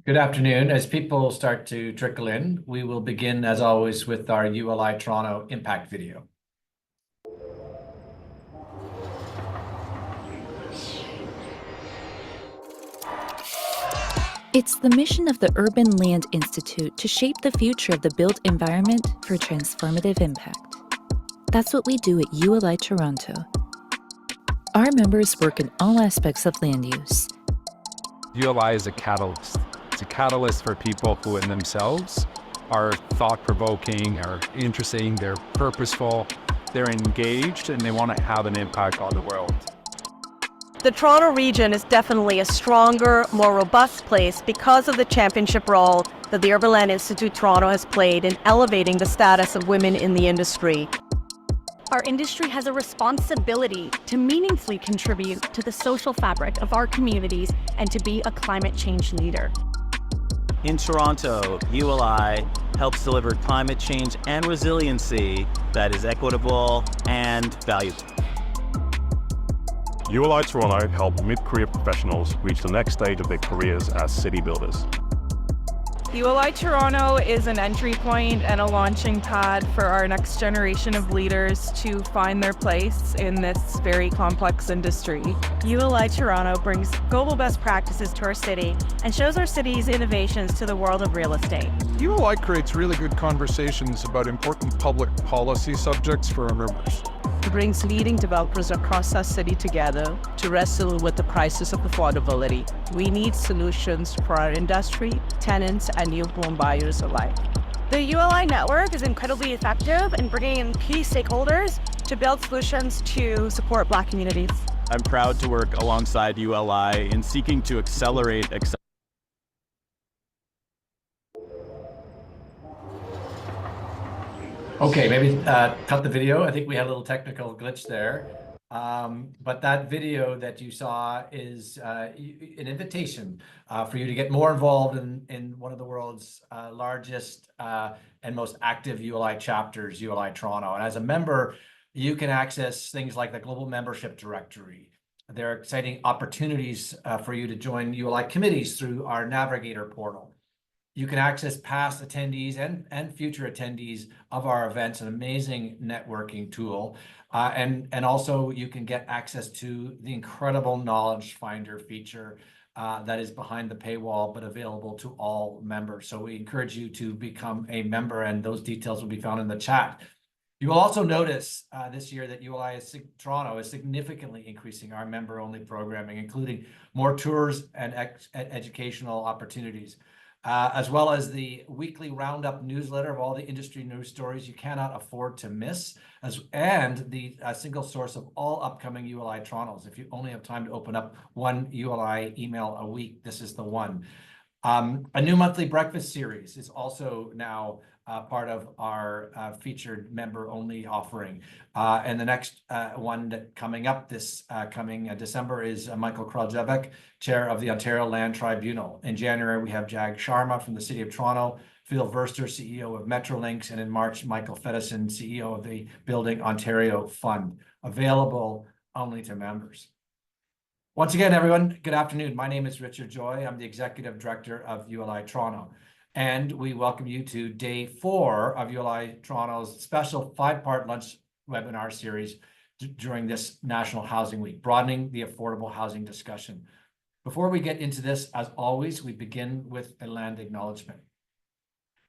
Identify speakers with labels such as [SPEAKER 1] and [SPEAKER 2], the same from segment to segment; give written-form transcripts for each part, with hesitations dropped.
[SPEAKER 1] Good afternoon. As people start to trickle in, we will begin, as always, with our ULI Toronto impact video.
[SPEAKER 2] It's the mission of the Urban Land Institute to shape the future of the built environment for transformative impact. That's what we do at ULI Toronto. Our members work in all aspects of land use.
[SPEAKER 3] ULI is a catalyst. It's a catalyst for people who in themselves are thought-provoking, are interesting, they're purposeful, they're engaged, and they want to have an impact on the world.
[SPEAKER 4] The Toronto region is definitely a stronger, more robust place because of the championship role that the Urban Land Institute Toronto has played in elevating the status of women in the industry.
[SPEAKER 5] Our industry has a responsibility to meaningfully contribute to the social fabric of our communities and to be a climate change leader.
[SPEAKER 6] In Toronto, ULI helps deliver climate change and resiliency that is equitable and valuable.
[SPEAKER 7] ULI Toronto help mid-career professionals reach the next stage of their careers as city builders.
[SPEAKER 8] ULI Toronto is an entry point and a launching pad for our next generation of leaders to find their place in this very complex industry.
[SPEAKER 4] ULI Toronto brings global best practices to our city and shows our city's innovations to the world of real estate.
[SPEAKER 9] ULI creates really good conversations about important public policy subjects for our members.
[SPEAKER 10] It brings leading developers across our city together to wrestle with the crisis of affordability. We need solutions for our industry, tenants, and new home buyers alike.
[SPEAKER 5] The ULI network is incredibly effective in bringing in key stakeholders to build solutions to support Black communities.
[SPEAKER 6] I'm proud to work alongside ULI in seeking to accelerate
[SPEAKER 1] Okay, maybe cut the video. I think we had a little technical glitch there. But that video that you saw is an invitation for you to get more involved in one of the world's largest and most active ULI chapters, ULI Toronto. And as a member, you can access things like the Global Membership Directory. There are exciting opportunities for you to join ULI committees through our Navigator portal. You can access past attendees and future attendees of our events, an amazing networking tool. And also you can get access to the incredible Knowledge Finder feature that is behind the paywall, but available to all members. So we encourage you to become a member, and those details will be found in the chat. You will also notice this year that ULI Toronto is significantly increasing our member-only programming, including more tours and educational opportunities. As well as the weekly roundup newsletter of all the industry news stories you cannot afford to miss, and the single source of all upcoming ULI Torontos. If you only have time to open up one ULI email a week, this is the one. A new monthly breakfast series is also now part of our featured member-only offering. And the next one that coming up this coming December is Michael Kraljevic, Chair of the Ontario Land Tribunal. In January, we have Jag Sharma from the City of Toronto, Phil Verster, CEO of Metrolinx, and in March, Michael Fedison, CEO of the Building Ontario Fund, available only to members. Once again, everyone, good afternoon. My name is Richard Joy. I'm the Executive Director of ULI Toronto. And we welcome you to day 4 of ULI Toronto's special 5-part lunch webinar series during this National Housing Week, broadening the affordable housing discussion. Before we get into this, as always, we begin with a land acknowledgement.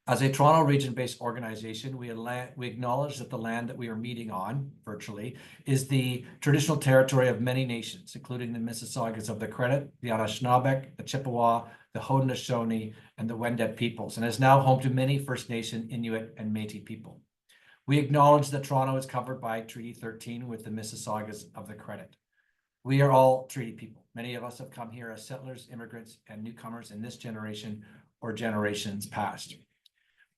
[SPEAKER 1] As a Toronto region-based organization, we acknowledge that the land that we are meeting on virtually is the traditional territory of many nations, including the Mississaugas of the Credit, the Anishinaabe, the Chippewa, the Haudenosaunee, and the Wendat peoples, and is now home to many First Nation, Inuit, and Métis people. We acknowledge that Toronto is covered by Treaty 13 with the Mississaugas of the Credit. We are all treaty people. Many of us have come here as settlers, immigrants, and newcomers in this generation or generations past.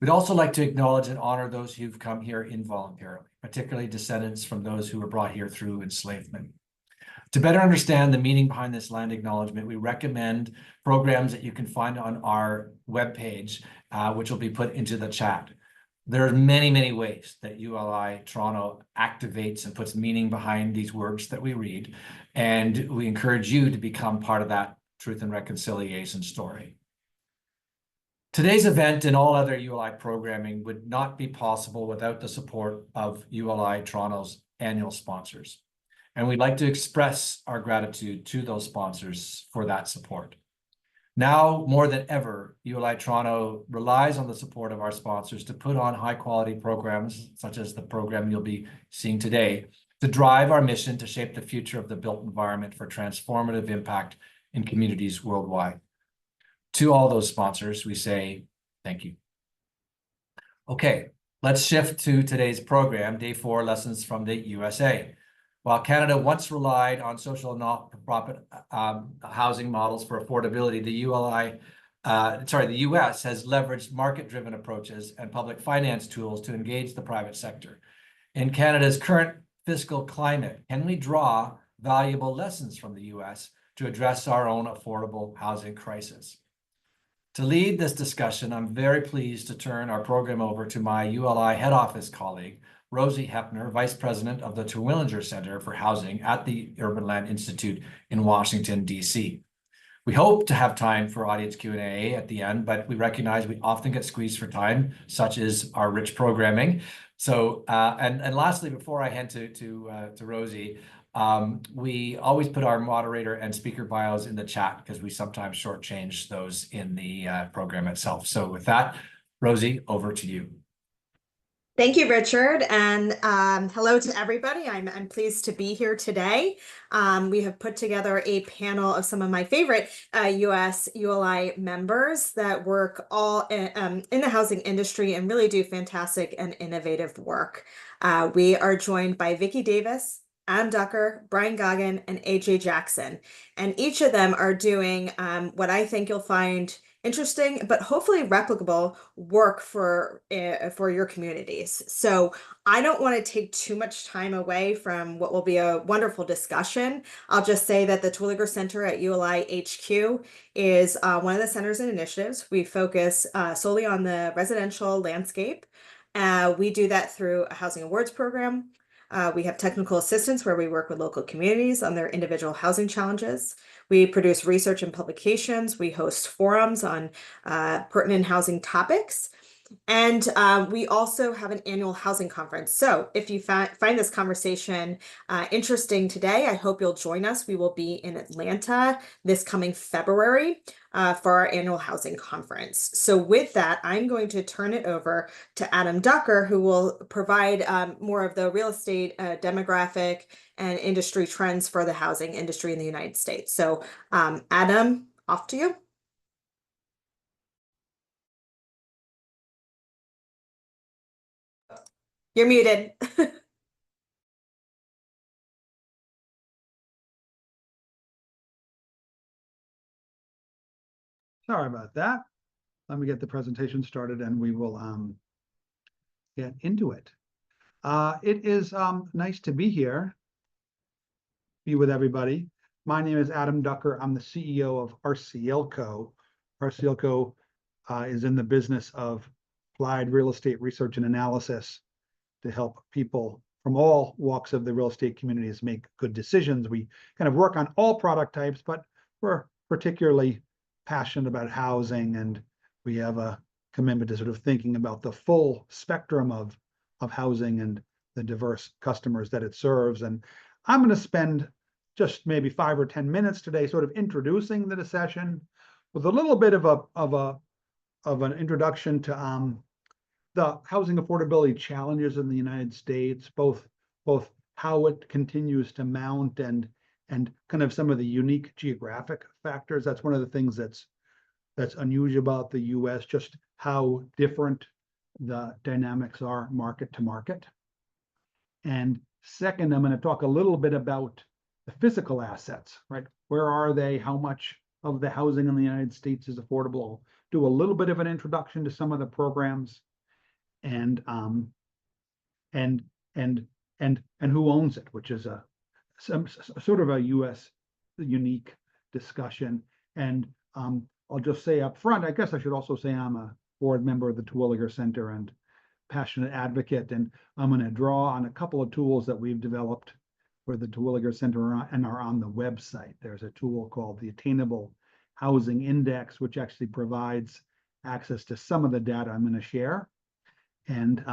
[SPEAKER 1] We'd also like to acknowledge and honor those who've come here involuntarily, particularly descendants from those who were brought here through enslavement. To better understand the meaning behind this land acknowledgement, we recommend programs that you can find on our webpage, which will be put into the chat. There are many, many ways that ULI Toronto activates and puts meaning behind these words that we read, and we encourage you to become part of that truth and reconciliation story. Today's event and all other ULI programming would not be possible without the support of ULI Toronto's annual sponsors. And we'd like to express our gratitude to those sponsors for that support. Now, more than ever, ULI Toronto relies on the support of our sponsors to put on high-quality programs, such as the program you'll be seeing today, to drive our mission to shape the future of the built environment for transformative impact in communities worldwide. To all those sponsors, we say thank you. Okay, let's shift to today's program, Day 4, Lessons from the USA. While Canada once relied on social not-for-profit housing models for affordability, the US has leveraged market-driven approaches and public finance tools to engage the private sector. In Canada's current fiscal climate, can we draw valuable lessons from the US to address our own affordable housing crisis? To lead this discussion, I'm very pleased to turn our program over to my ULI head office colleague, Rosie Hepner, Vice President of the Terwilliger Center for Housing at the Urban Land Institute in Washington, D.C. We hope to have time for audience Q&A at the end, but we recognize we often get squeezed for time, such is our rich programming. So, and lastly, before I hand to Rosie, we always put our moderator and speaker bios in the chat because we sometimes shortchange those in the program itself. So with that, Rosie, over to you.
[SPEAKER 11] Thank you, Richard, and hello to everybody. I'm pleased to be here today. We have put together a panel of some of my favorite US ULI members that work all in the housing industry and really do fantastic and innovative work. We are joined by Vicki Davis, Adam Ducker, Brian Goggin, and AJ Jackson, and each of them are doing what I think you'll find interesting, but hopefully replicable work for your communities. So I don't want to take too much time away from what will be a wonderful discussion. I'll just say that the Terwilliger Center at ULI HQ is one of the center's initiatives. We focus solely on the residential landscape. We do that through a housing awards program. We have technical assistance where we work with local communities on their individual housing challenges. We produce research and publications. We host forums on pertinent housing topics. And we also have an annual housing conference. So if you find this conversation interesting today, I hope you'll join us. We will be in Atlanta this coming February for our annual housing conference. So with that, I'm going to turn it over to Adam Ducker, who will provide more of the real estate demographic and industry trends for the housing industry in the United States. So Adam, off to you. You're muted.
[SPEAKER 12] Sorry about that. Let me get the presentation started and we will get into it. It is nice to be here, be with everybody. My name is Adam Ducker. I'm the CEO of RCLCO. RCLCO is in the business of applied real estate research and analysis to help people from all walks of the real estate communities make good decisions. We kind of work on all product types, but we're particularly passionate about housing, and we have a commitment to sort of thinking about the full spectrum of housing and the diverse customers that it serves. And I'm going to spend just maybe 5 or 10 minutes today sort of introducing the session with a little bit of an introduction to the housing affordability challenges in the United States, both how it continues to mount and kind of some of the unique geographic factors. That's one of the things that's unusual about the US, just how different the dynamics are market to market. And second, I'm going to talk a little bit about the physical assets, right? Where are they? How much of the housing in the United States is affordable? Do a little bit of an introduction to some of the programs, and who owns it, which is some sort of a U.S. unique discussion. And I'll just say up front, I guess I should also say I'm a board member of the Terwilliger Center and passionate advocate, and I'm going to draw on a couple of tools that we've developed for the Terwilliger Center and are on the website. There's a tool called the Attainable Housing Index, which actually provides access to some of the data I'm going to share. And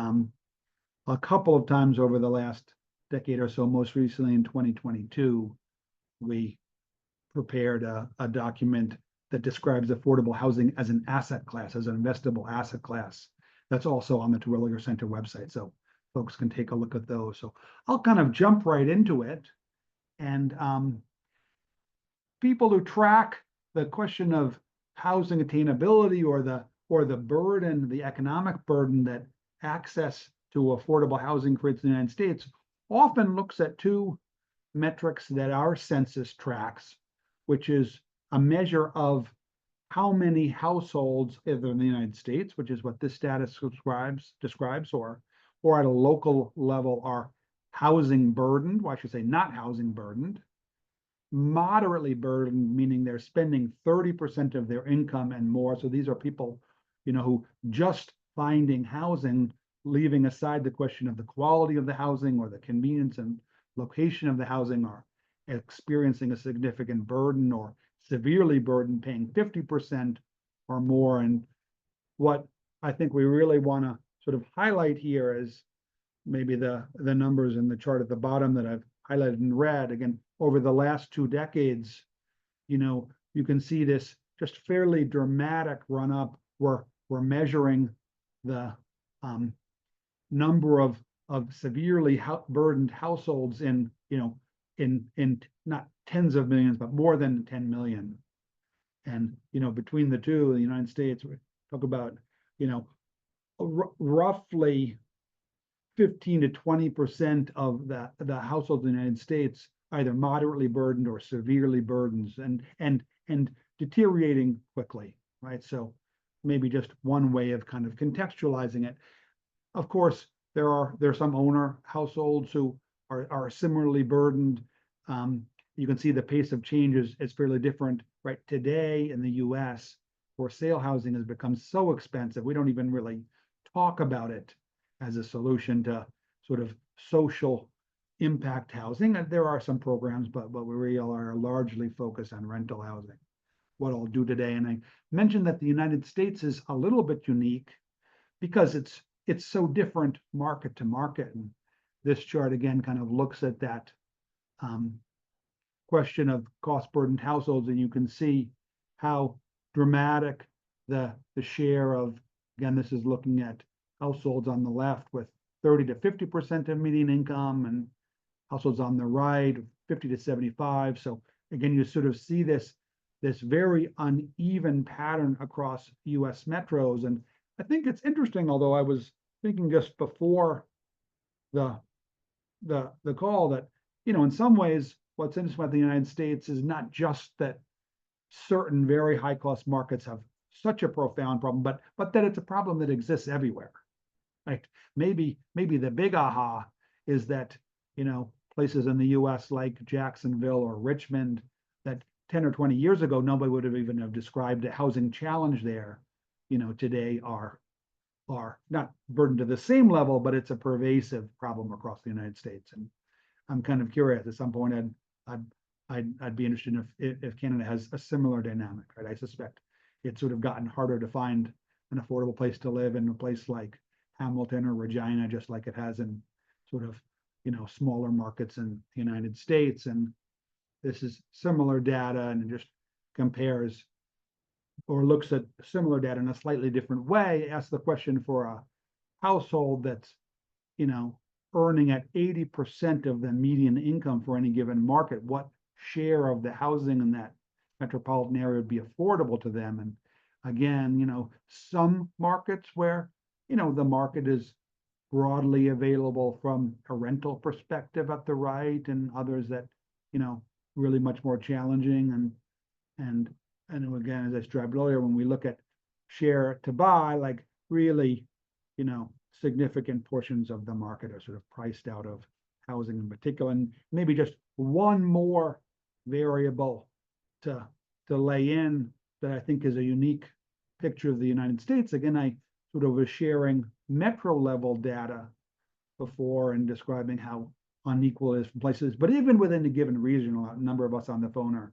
[SPEAKER 12] a couple of times over the last decade or so, most recently in 2022, we prepared a document that describes affordable housing as an asset class, as an investable asset class. That's also on the Terwilliger Center website, so folks can take a look at those. So I'll kind of jump right into it. And people who track the question of housing attainability or the burden, the economic burden that access to affordable housing creates in the United States often looks at two metrics that our census tracks, which is a measure of how many households, either in the United States, which is what this status describes, or at a local level are housing burdened, well, I should say not housing burdened, moderately burdened, meaning they're spending 30% of their income and more. So these are people, who just finding housing, leaving aside the question of the quality of the housing or the convenience and location of the housing, are experiencing a significant burden or severely burdened, paying 50% or more. And what I think we really want to sort of highlight here is maybe the numbers in the chart at the bottom that I've highlighted in red. Again, over the last 2 decades, you can see this just fairly dramatic run up where we're measuring the number of severely burdened households in not tens of millions, but more than 10 million. And, between the two, the United States, we talk about, roughly 15 to 20% of the households in the United States either moderately burdened or severely burdened and deteriorating quickly, right? So maybe just one way of kind of contextualizing it. Of course, there are some owner households who are similarly burdened. You can see the pace of change is fairly different, right? Today in the US, for sale housing has become so expensive, we don't even really talk about it as a solution to sort of social impact housing. And there are some programs, but we are largely focused on rental housing. What I'll do today, and I mentioned that the United States is a little bit unique because it's so different market to market. And this chart again kind of looks at that question of cost burdened households, and you can see how dramatic the share of, again, this is looking at households on the left with 30 to 50% of median income, and households on the right 50 to 75. So again, you sort of see this very uneven pattern across US metros. And I think it's interesting, although I was thinking just before the call that, in some ways, what's interesting about the United States is not just that certain very high cost markets have such a profound problem, but that it's a problem that exists everywhere, right? Maybe the big aha is that, places in the US like Jacksonville or Richmond that 10 or 20 years ago, nobody would have even have described a housing challenge there, today are not burdened to the same level, but it's a pervasive problem across the United States. And I'm kind of curious, at some point I'd be interested if Canada has a similar dynamic, right? I suspect it's sort of gotten harder to find an affordable place to live in a place like Hamilton or Regina, just like it has in sort of, smaller markets in the United States. And this is similar data, and it just compares or looks at similar data in a slightly different way. Asks the question for a household that's, earning at 80% of the median income for any given market, what share of the housing in that metropolitan area would be affordable to them? And again, some markets where, the market is broadly available from a rental perspective at the right, and others that, really much more challenging. And again, as I described earlier, when we look at share to buy, like really, significant portions of the market are sort of priced out of housing in particular. And maybe just one more variable to lay in that I think is a unique picture of the United States. Again, I sort of was sharing metro level data before and describing how unequal it is from places, but even within a given region, a number of us on the phone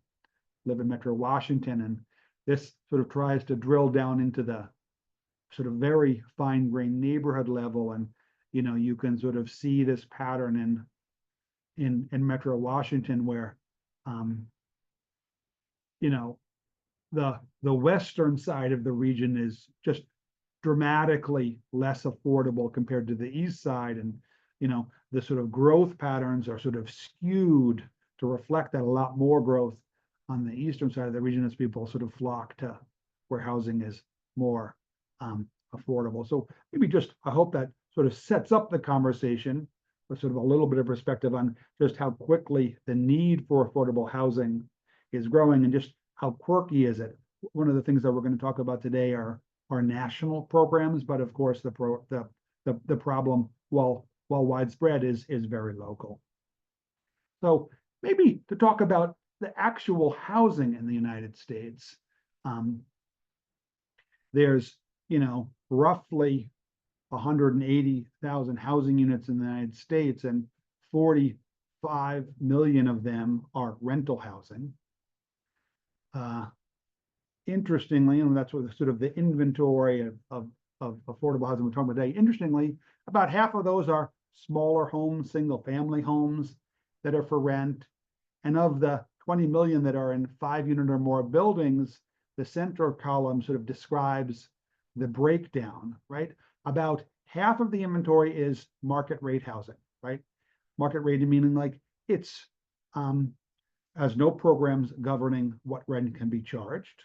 [SPEAKER 12] live in Metro Washington, and this sort of tries to drill down into the sort of very fine-grained neighborhood level, and you can sort of see this pattern in Metro Washington, where the western side of the region is just dramatically less affordable compared to the east side, and the sort of growth patterns are sort of skewed to reflect that a lot more growth on the eastern side of the region as people sort of flock to where housing is more affordable. So maybe just, I hope that sort of sets up the conversation with sort of a little bit of perspective on just how quickly the need for affordable housing is growing, and just how quirky is it. One of the things that we're going to talk about today are national programs, but of course the problem, while widespread, is very local. So maybe to talk about the actual housing in the United States, there's roughly 180,000 housing units in the United States, and 45 million of them are rental housing. Interestingly, and that's what the sort of the inventory of affordable housing we're talking about today. Interestingly, about half of those are smaller homes, single family homes that are for rent. And of the 20 million that are in 5-unit or more buildings, the center column sort of describes the breakdown, right? About half of the inventory is market rate housing, right? Market rate meaning like it's has no programs governing what rent can be charged.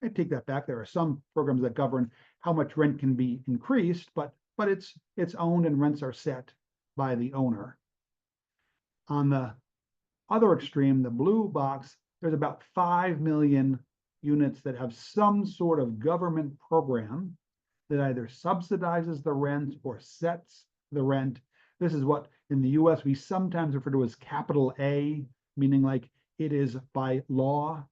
[SPEAKER 12] I take that back. There are some programs that govern how much rent can be increased, but it's owned and rents are set by the owner. On the other extreme, the blue box, there's about 5 million units that have some sort of government program that either subsidizes the rent or sets the rent. This is what in the US we sometimes refer to as capital A, meaning like it is by law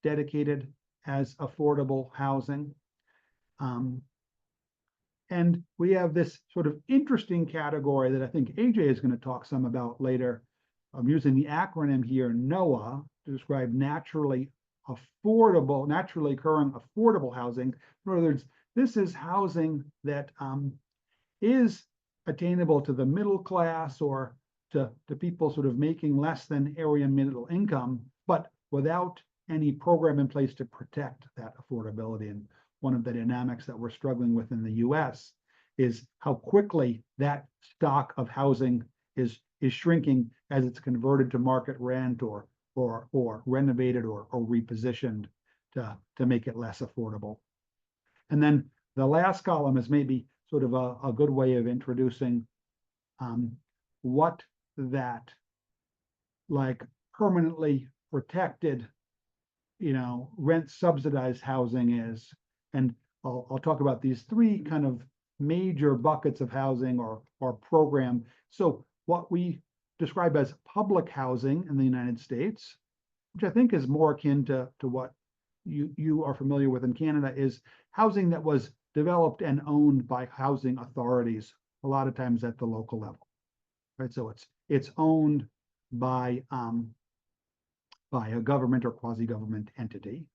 [SPEAKER 12] dedicated as affordable housing. And we have this sort of interesting category that I think AJ is going to talk some about later. I'm using the acronym here, NOAH, to describe naturally occurring affordable housing. In other words, this is housing that is attainable to the middle class or to people sort of making less than area middle income, but without any program in place to protect that affordability. And one of the dynamics that we're struggling with in the US is how quickly that stock of housing is shrinking as it's converted to market rent or renovated or repositioned to make it less affordable. And then the last column is maybe sort of a good way of introducing what that like permanently protected, rent subsidized housing is. And I'll talk about these three kind of major buckets of housing or program. So what we describe as public housing in the United States, which I think is more akin to what you are familiar with in Canada, is housing that was developed and owned by housing authorities, a lot of times at the local level, right? So it's owned by a government or quasi-government entity.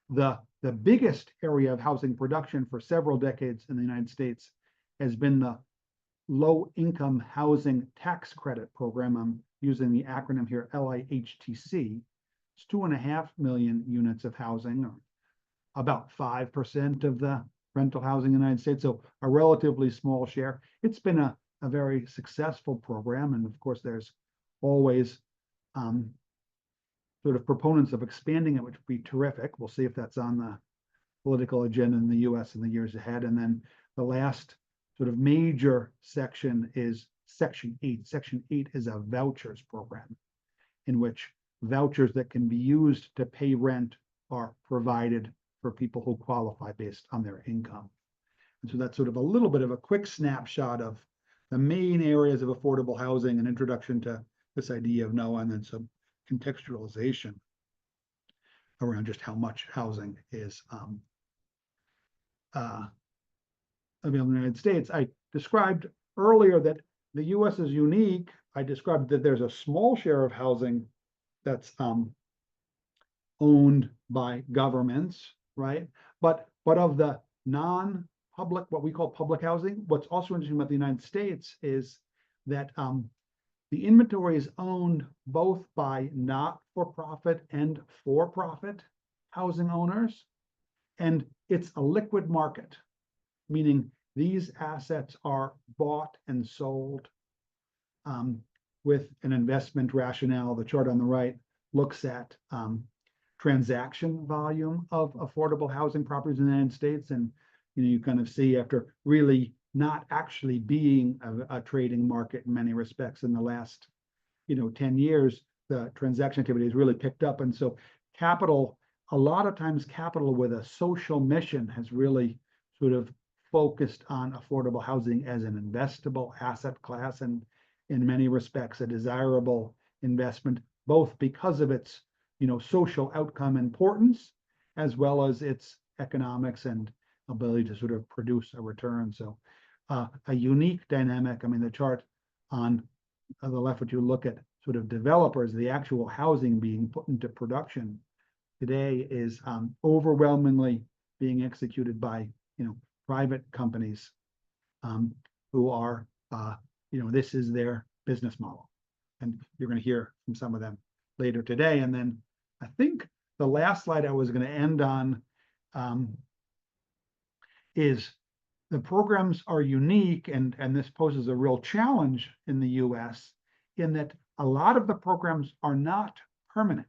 [SPEAKER 12] The biggest area of housing production for several decades in the United States has been the Low-Income Housing Tax Credit Program. I'm using the acronym here, LIHTC. It's 2.5 million units of housing, or about 5% of the rental housing in the United States, so a relatively small share. It's been a very successful program, and of course there's always sort of proponents of expanding it, which would be terrific. We'll see if that's on the political agenda in the US in the years ahead. And then the last sort of major section is Section 8. Section 8 is a vouchers program in which vouchers that can be used to pay rent are provided for people who qualify based on their income. And so that's sort of a little bit of a quick snapshot of the main areas of affordable housing, an introduction to this idea of NOAH, and then some contextualization around just how much housing is available in the United States. I described earlier that the US is unique. I described that there's a small share of housing that's owned by governments, right? But of the non-public, what we call public housing. What's also interesting about the United States is that the inventory is owned both by not-for-profit and for-profit housing owners, and it's a liquid market, meaning these assets are bought and sold with an investment rationale. The chart on the right looks at transaction volume of affordable housing properties in the United States, and you kind of see, after really not actually being a trading market in many respects in the last 10 years, the transaction activity has really picked up. And so capital, a lot of times capital with a social mission has really sort of focused on affordable housing as an investable asset class, and in many respects a desirable investment, both because of its social outcome importance, as well as its economics and ability to sort of produce a return. So a unique dynamic. I mean, the chart on the left, if you look at sort of developers, the actual housing being put into production today is overwhelmingly being executed by private companies who are this is their business model, and you're going to hear from some of them later today. And then I think the last slide I was going to end on is the programs are unique, and this poses a real challenge in the US in that a lot of the programs are not permanent.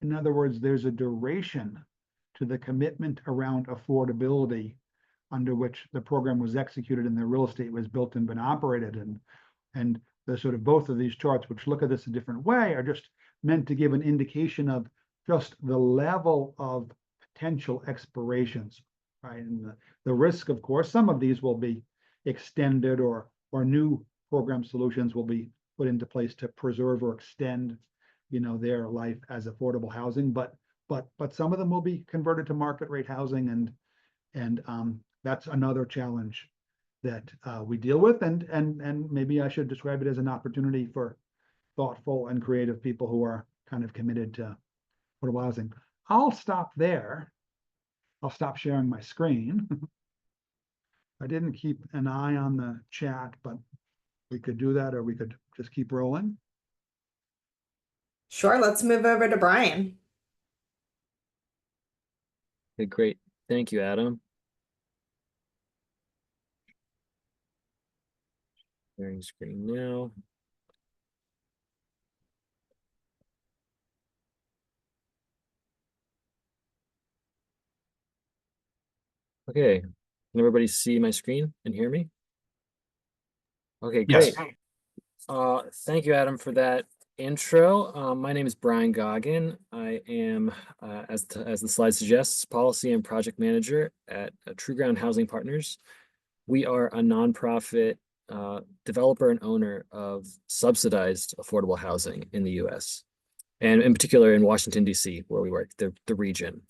[SPEAKER 12] In other words, there's a duration to the commitment around affordability under which the program was executed and the real estate was built and been operated. And the sort of both of these charts, which look at this a different way, are just meant to give an indication of just the level of potential expirations, right? And the risk, of course, some of these will be extended, or new program solutions will be put into place to preserve or extend, their life as affordable housing. But some of them will be converted to market rate housing, and that's another challenge that we deal with. And maybe I should describe it as an opportunity for thoughtful and creative people who are kind of committed to affordable housing. I'll stop there. I'll stop sharing my screen. I didn't keep an eye on the chat, but we could do that, or we could just keep rolling.
[SPEAKER 11] Sure, let's move over to Brian.
[SPEAKER 13] Okay, great. Thank you, Adam. Sharing screen now. Okay, can everybody see my screen and hear me? Okay, great.
[SPEAKER 1] Yes.
[SPEAKER 13] Thank you, Adam, for that intro. My name is Brian Goggin. I am, as the slide suggests, Policy and Project Manager at True Ground Housing Partners. We are a nonprofit developer and owner of subsidized affordable housing in the US, and in particular in Washington, D.C., where we work, the region.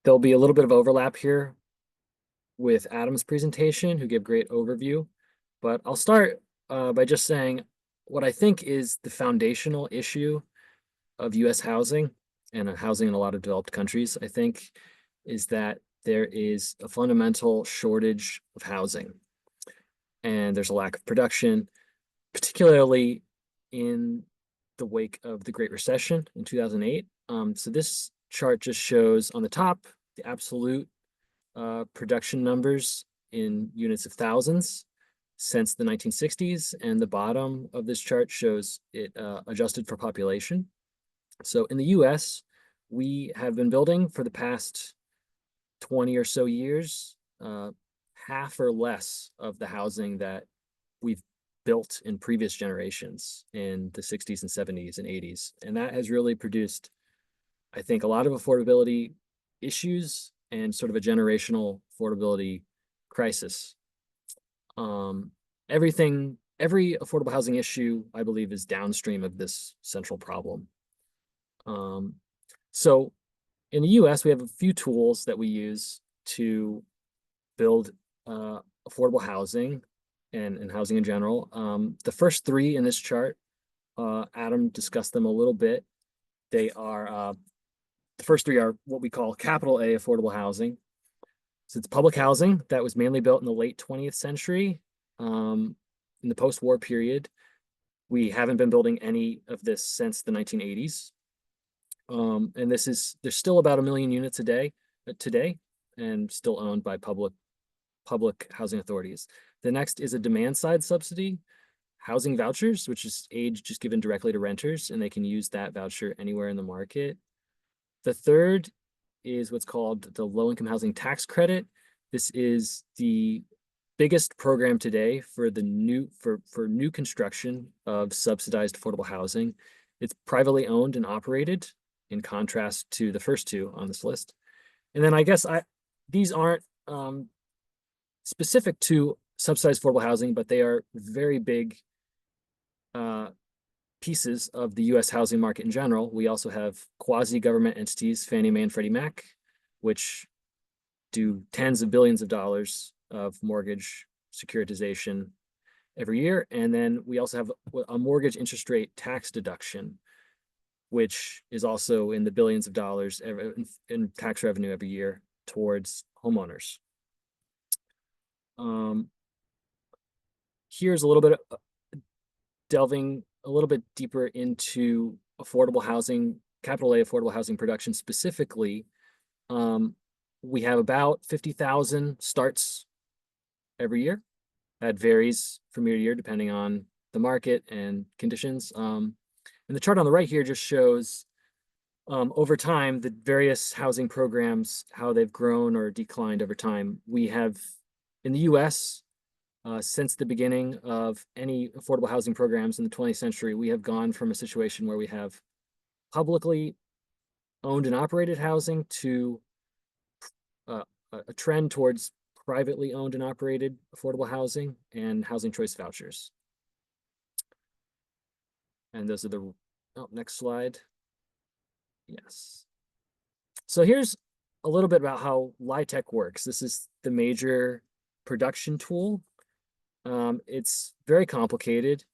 [SPEAKER 13] There'll be a little bit of overlap here with Adam's presentation, who gave great overview, but I'll start by just saying what I think is the foundational issue of US housing and housing in a lot of developed countries, I think, is that there is a fundamental shortage of housing, and there's a lack of production, particularly in the wake of the Great Recession in 2008. So this chart just shows on the top the absolute production numbers in units of thousands since the 1960s, and the bottom of this chart shows it adjusted for population. So in the US, we have been building for the past 20 or so years, half or less of the housing that we've built in previous generations in the 60s and 70s and 80s. And that has really produced, I think, a lot of affordability issues and sort of a generational affordability crisis. Every affordable housing issue, I believe, is downstream of this central problem. So in the US, we have a few tools that we use to build affordable housing and housing in general. The first three in this chart, Adam discussed them a little bit. They are the first three are what we call capital A affordable housing. So it's public housing that was mainly built in the late 20th century, in the post-war period. We haven't been building any of this since the 1980s. And there's still about 1 million units a day today, and still owned by public housing authorities. The next is a demand side subsidy, housing vouchers, which is aid just given directly to renters, and they can use that voucher anywhere in the market. The third is what's called the low-income housing tax credit. This is the biggest program today for the new construction of subsidized affordable housing. It's privately owned and operated, in contrast to the first two on this list. And then I guess these aren't specific to subsidized affordable housing, but they are very big pieces of the US housing market in general. We also have quasi-government entities, Fannie Mae and Freddie Mac, which do tens of billions of dollars of mortgage securitization every year. And then we also have a mortgage interest rate tax deduction, which is also in the billions of dollars in tax revenue every year towards homeowners. Here's a little bit of delving a little bit deeper into affordable housing, capital A affordable housing production specifically. We have about 50,000 starts every year. That varies from year to year depending on the market and conditions. And the chart on the right here just shows over time the various housing programs, how they've grown or declined over time. We have in the US, since the beginning of any affordable housing programs in the 20th century, we have gone from a situation where we have publicly owned and operated housing to a trend towards privately owned and operated affordable housing and housing choice vouchers. And those are the, next slide. Yes. So here's a little bit about how LIHTC works. This is the major production tool. It's very complicated.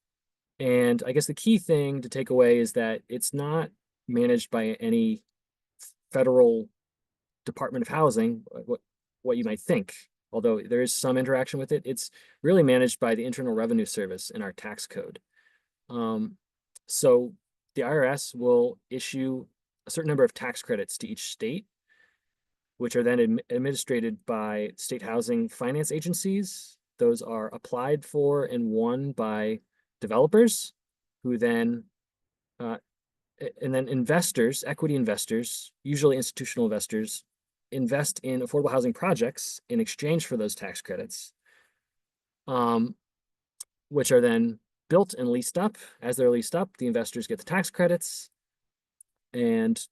[SPEAKER 13] And I guess the key thing to take away is that it's not managed by any federal Department of Housing, what you might think, although there is some interaction with it. It's really managed by the Internal Revenue Service in our tax code. So the IRS will issue a certain number of tax credits to each state, which are then administered by state housing finance agencies. Those are applied for and won by developers who then, and then investors, equity investors, usually institutional investors, invest in affordable housing projects in exchange for those tax credits, which are then built and leased up. As they're leased up, the investors get the tax credits and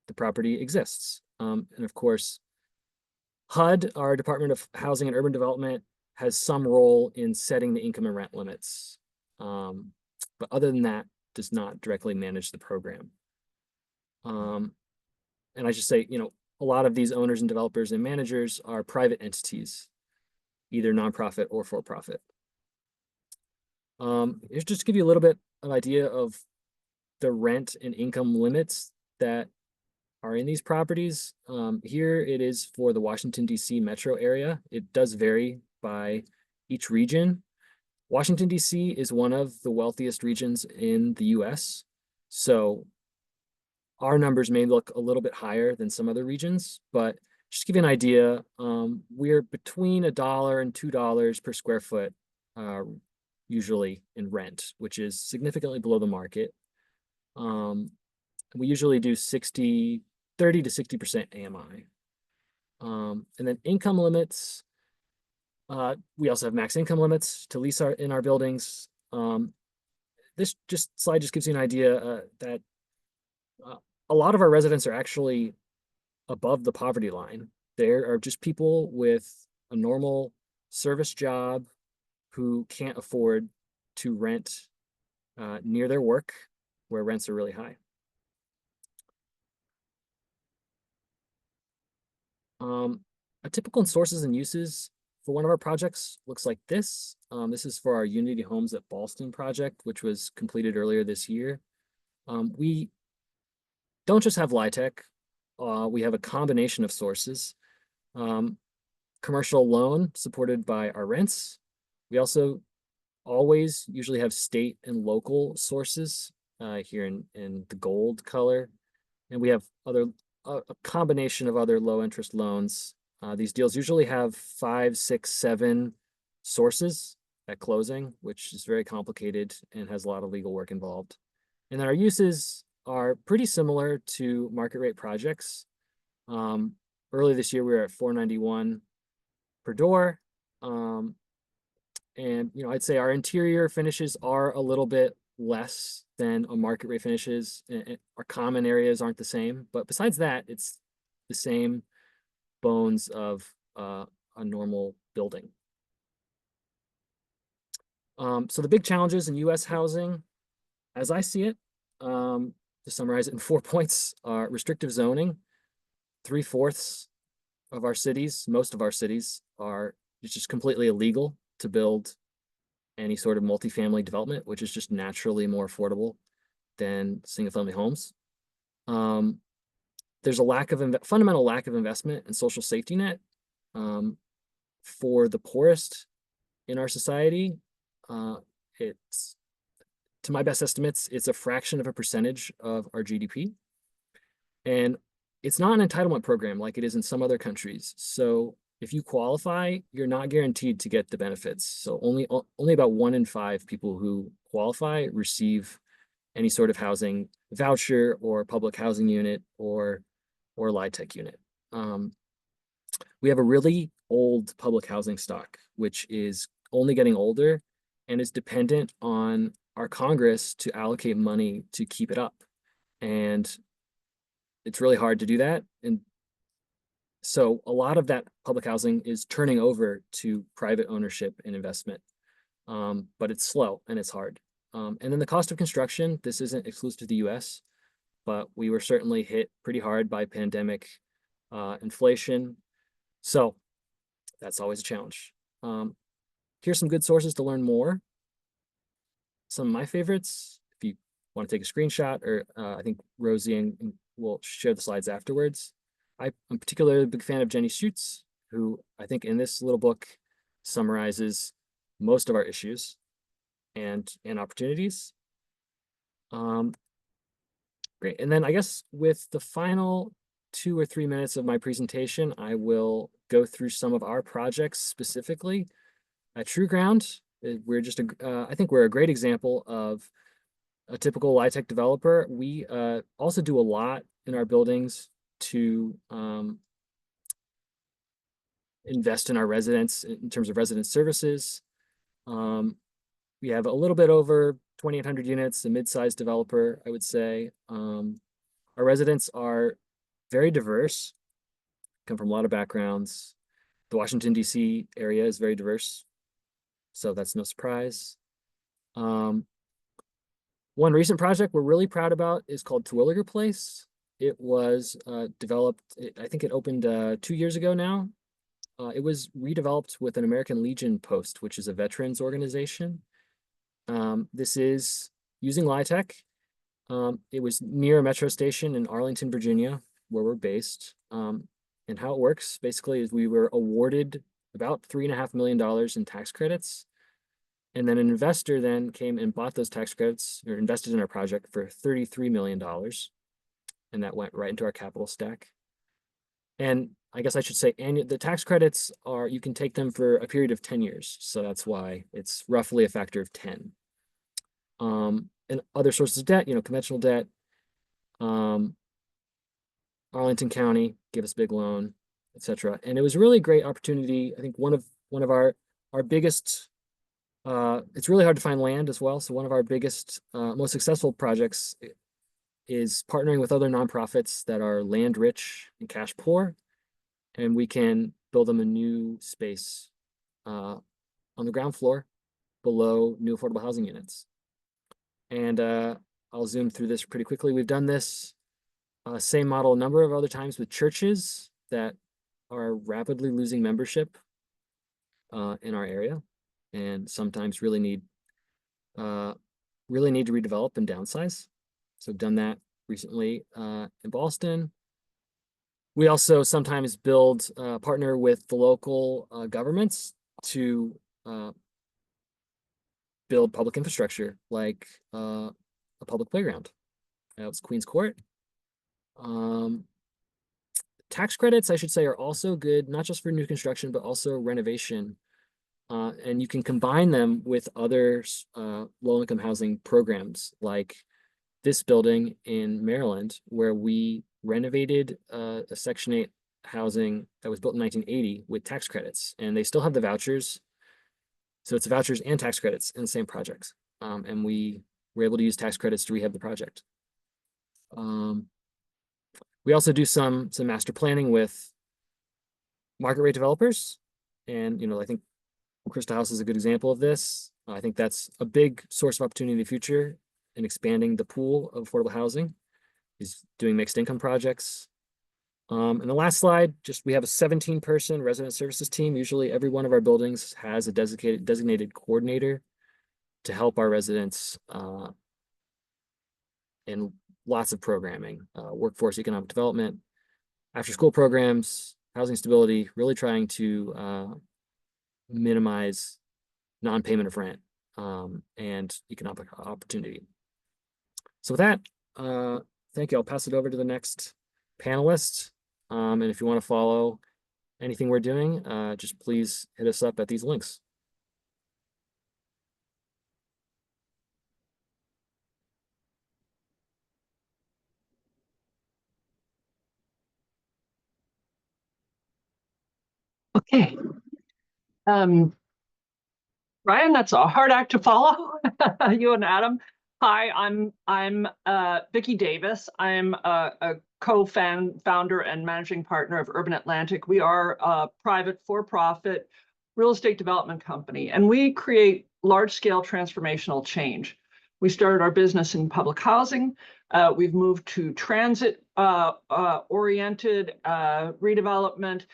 [SPEAKER 13] the property exists. And of course, HUD, our Department of Housing and Urban Development, has some role in setting the income and rent limits. But other than that, does not directly manage the program. And I should say, a lot of these owners and developers and managers are private entities, either nonprofit or for-profit. Here's just to give you a little bit of idea of the rent and income limits that are in these properties. Here it is for the Washington, D.C. metro area. It does vary by each region. Washington, D.C. is one of the wealthiest regions in the US. So our numbers may look a little bit higher than some other regions, but just to give you an idea, we're between $1 and $2 per square foot, usually in rent, which is significantly below the market. We usually do 30 to 60% AMI. And then income limits, we also have max income limits to lease in our buildings. This slide just gives you an idea that a lot of our residents are actually above the poverty line. There are just people with a normal service job who can't afford to rent near their work, where rents are really high. A typical sources and uses for one of our projects looks like this. This is for our Unity Homes at Ballston project, which was completed earlier this year. We don't just have LIHTC. we have a combination of sources. Commercial loan supported by our rents. We also always usually have state and local sources here in the gold color. And we have a combination of other low interest loans. These deals usually have 5, 6, 7 sources at closing, which is very complicated and has a lot of legal work involved. And then our uses are pretty similar to market rate projects. Early this year, we were at $491 per door. And, you know, I'd say our interior finishes are a little bit less than a market rate finishes. Our common areas aren't the same, but besides that, it's the same bones of a normal building. So the big challenges in US housing, as I see it, to summarize it in 4 points, are restrictive zoning. 3/4 of our cities, most of our cities, it's just completely illegal to build any sort of multifamily development, which is just naturally more affordable than single-family homes. There's a fundamental lack of investment in social safety net for the poorest in our society. It's, to my best estimates, it's a fraction of a percentage of our GDP. And it's not an entitlement program like it is in some other countries. So if you qualify, you're not guaranteed to get the benefits. So only about 1 in 5 people who qualify receive any sort of housing voucher or public housing unit or LIHTC unit. We have a really old public housing stock, which is only getting older and is dependent on our Congress to allocate money to keep it up. And it's really hard to do that. And so a lot of that public housing is turning over to private ownership and investment, but it's slow and it's hard. And then the cost of construction, this isn't exclusive to the US, but we were certainly hit pretty hard by pandemic inflation. So that's always a challenge. Here's some good sources to learn more. Some of my favorites, if you want to take a screenshot, or I think Rosie will share the slides afterwards. I'm particularly a big fan of Jenny Schutz, who I think in this little book summarizes most of our issues and opportunities. Great. And then I guess with the final 2 or 3 minutes of my presentation, I will go through some of our projects specifically. At True Ground, we're just I think we're a great example of a typical LIHTC developer. We also do a lot in our buildings to invest in our residents in terms of resident services. We have a little bit over 2,800 units, a mid-sized developer, I would say. Our residents are very diverse, come from a lot of backgrounds. The Washington, D.C. area is very diverse, so that's no surprise. One recent project we're really proud about is called Terwilliger Place. It was developed, I think it opened 2 years ago now. It was redeveloped with an American Legion post, which is a veterans organization. This is using LIHTC. It was near a metro station in Arlington, Virginia, where we're based. And how it works basically is we were awarded about $3.5 million in tax credits. And then an investor then came and bought those tax credits or invested in our project for $33 million. And that went right into our capital stack. And I guess I should say the tax credits are, you can take them for a period of 10 years. So that's why it's roughly a factor of 10. And other sources of debt, conventional debt, Arlington County gave us a big loan, etc. And it was a really great opportunity. I think one of our biggest, it's really hard to find land as well. So one of our biggest, most successful projects is partnering with other nonprofits that are land rich and cash poor. And we can build them a new space on the ground floor below new affordable housing units. And I'll zoom through this pretty quickly. We've done this same model a number of other times with churches that are rapidly losing membership in our area, and sometimes really need to redevelop and downsize. So we've done that recently in Boston. We also sometimes build, partner with the local governments to build public infrastructure, like a public playground. It's Queens Court. Tax credits, I should say, are also good, not just for new construction, but also renovation. And you can combine them with other low-income housing programs, like this building in Maryland, where we renovated a Section 8 housing that was built in 1980 with tax credits, and they still have the vouchers. So it's vouchers and tax credits in the same projects. And we were able to use tax credits to rehab the project. We also do some master planning with market rate developers. And, I think Crystal House is a good example of this. I think that's a big source of opportunity in the future in expanding the pool of affordable housing, is doing mixed income projects. And the last slide, we have a 17-person resident services team. Usually every one of our buildings has a designated coordinator to help our residents in lots of programming, workforce economic development, after school programs, housing stability, really trying to minimize non-payment of rent and economic opportunity. So with that, thank you. I'll pass it over to the next panelist. And if you want to follow anything we're doing, just please hit us up at these links.
[SPEAKER 14] Okay. Ryan, that's a hard act to follow. You and Adam. Hi, I'm Vicki Davis. I'm a co-founder and managing partner of Urban Atlantic. We are a private for-profit real estate development company, and we create large-scale transformational change. We started our business in public housing. We've moved to transit-oriented redevelopment,